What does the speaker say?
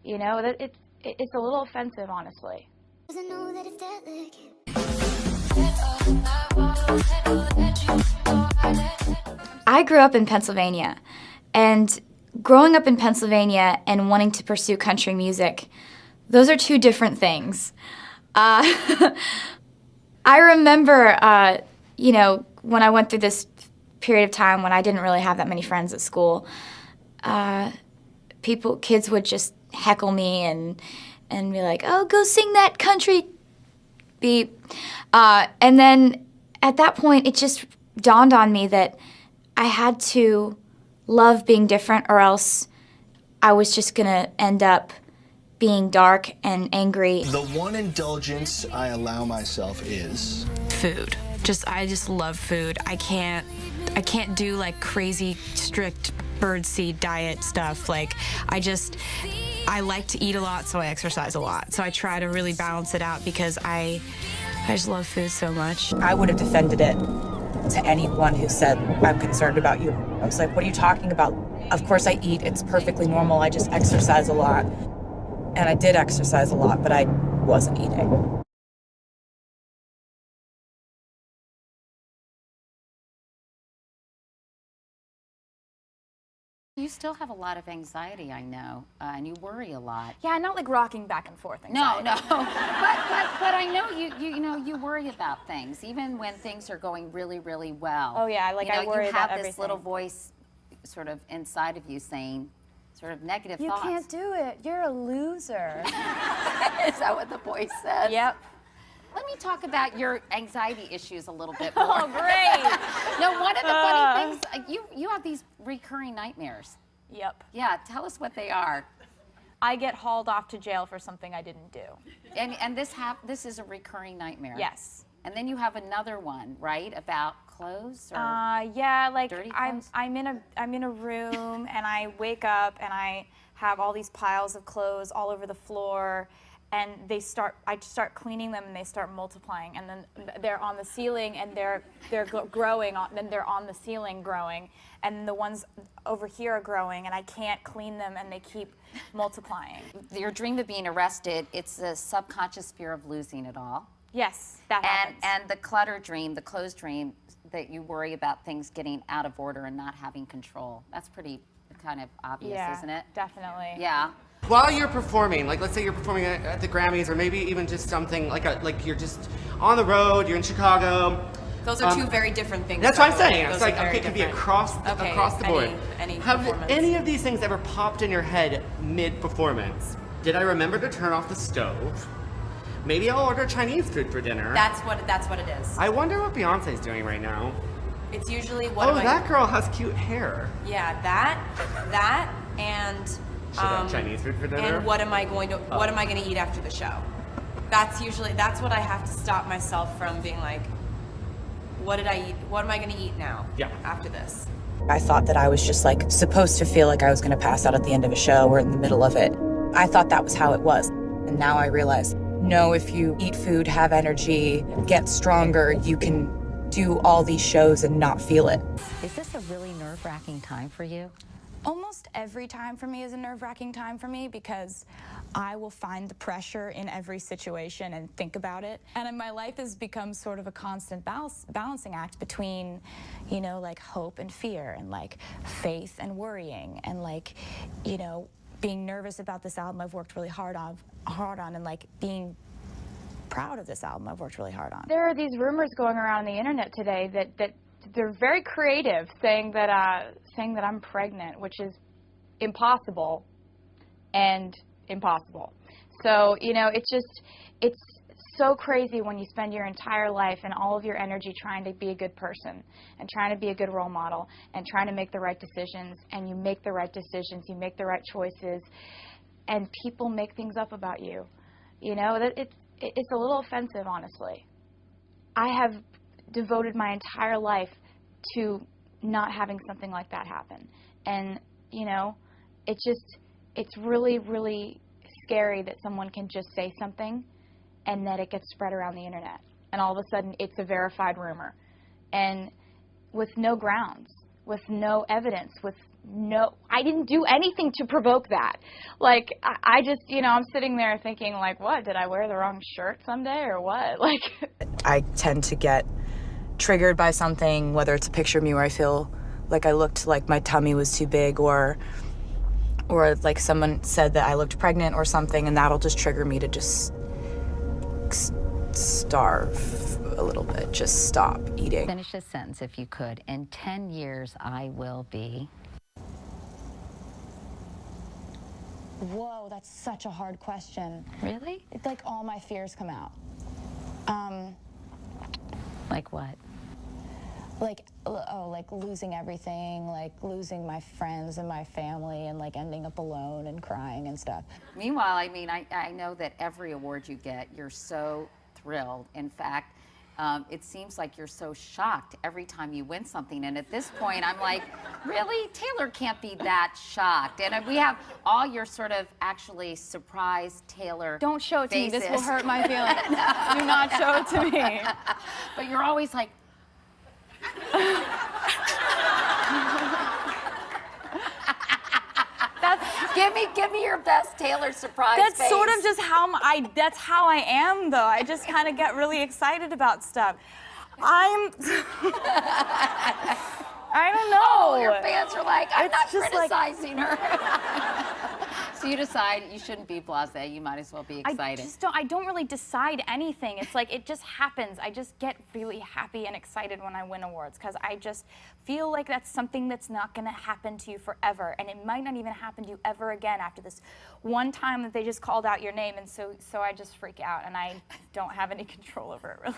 You know, that it's a little offensive, honestly. I grew up in Pennsylvania, and growing up in Pennsylvania and wanting to pursue country music, those are two different things. I remember, you know, when I went through this period of time when I didn't really have that many friends at school, kids would just heckle me and be like, "Oh, go sing that country beat." And then at that point, it just dawned on me that I had to love being different, or else I was just gonna end up being dark and angry. The one indulgence I allow myself is food. I just love food. I can't do like crazy strict birdseed diet stuff. Like I like to eat a lot, so I exercise a lot. So I try to really balance it out because I just love food so much. I would have defended it to anyone who said, "I'm concerned about you." I was like, "What are you talking about? Of course I eat. It's perfectly normal. I just exercise a lot." And I did exercise a lot, but I wasn't eating. You still have a lot of anxiety, I know, and you worry a lot. Yeah, not like rocking back and forth No, anxiety. no. but I know you worry about things, even when things are going really, really well. Oh yeah, like I worry about everything. You have this little voice sort of inside of you saying sort of negative thoughts. You can't do it. You're a loser. Is that what the voice says? Yep. Let me talk about your anxiety issues a little bit more. Oh, great. No, one of the funny things, you have these recurring nightmares. Yep. Yeah, tell us what they are. I get hauled off to jail for something I didn't do. And this is a recurring nightmare. Yes. And then you have another one, right? About clothes or yeah, like dirty clothes? I'm in a room and I wake up and I have all these piles of clothes all over the floor, and I start cleaning them and they start multiplying, and then they're on the ceiling and they're growing, then they're on the ceiling growing, and the ones over here are growing and I can't clean them and they keep multiplying. Your dream of being arrested, it's the subconscious fear of losing it all. Yes, that happens. And the clutter dream, the clothes dream, that you worry about things getting out of order and not having control. That's pretty kind of obvious, isn't it? Definitely. Yeah. While you're performing, like let's say you're performing at the Grammys, or maybe even just something like you're just on the road, you're in Chicago. Those are two very different things. That's what I'm saying. Those It's like, are very okay, it could be different. across the board. Have performance. any of these things ever popped in your head mid-performance? Did I remember to turn off the stove? Maybe I'll order Chinese food for dinner. That's what it is. I wonder what Beyonce's doing right now. It's usually that girl has cute hair. Yeah, that and Should I have Chinese food for dinner? and what am I going to eat after the show? That's what I have to stop myself from being like, what did I eat? What am I going to eat now? Yeah. After this. I thought that I was just like supposed to feel like I was going to pass out at the end of a show or in the middle of it. I thought that was how it was. And now I realize, no, if you eat food, have energy, get stronger, you can do all these shows and not feel it. Is this a really nerve-wracking time for you? Almost every time for me is a nerve-wracking time for me, because I will find the pressure in every situation and think about it. And my life has become sort of a constant balancing act between, you know, like hope and fear, and like faith and worrying, and like, you know, being nervous about this album I've worked really hard on, and like being proud of this album I've worked really hard on. There are these rumors going around on the internet today that they're very creative, saying that I'm pregnant, which is impossible and impossible. So, you know, it's so crazy when you spend your entire life and all of your energy trying to be a good person and trying to be a good role model and trying to make the right decisions, and you make the right decisions, you make the right choices, and people make things up about you. You know, that it's a little offensive, honestly. I have devoted my entire life to not having something like that happen. And, you know, it's really, really scary that someone can just say something and that it gets spread around the internet. And all of a sudden, it's a verified rumor. And with no grounds, with no evidence, with no I didn't do anything to provoke that. Like, I just, you know, I'm sitting there thinking, like, what, did I wear the wrong shirt someday or what? Like, I tend to get triggered by something, whether it's a picture of me where I feel like I looked like my tummy was too big, or like someone said that I looked pregnant or something, and that'll just trigger me to just starve a little bit, just stop eating. Finish this sentence if you could. In 10 years, I will be. Whoa, that's such a hard question. Really? It's like all my fears come out. Like what? Like losing everything, like losing my friends and my family, and like ending up alone and crying and stuff. Meanwhile, I mean, I know that every award you get, you're so thrilled. In fact, it seems like you're so shocked every time you win something. And at this point, I'm like, really? Taylor can't be that shocked. And we have all your sort of actually surprised Taylor don't show it to me. faces. This will hurt my feelings. Do not show it to me. But you're always like, give me your best Taylor surprise That's face. sort of just how that's how I am, though. I just kind of get really excited about stuff. I don't know. Oh, your fans are like, I'm not just like- criticizing her. So you decide you shouldn't be blasé. You might as well be excited. I don't really decide anything. It's like it just happens. I just get really happy and excited when I win awards, because I just feel like that's something that's not going to happen to you forever, and it might not even happen to you ever again after this one time that they just called out your name, and so I just freak out, and I don't have any control over it really.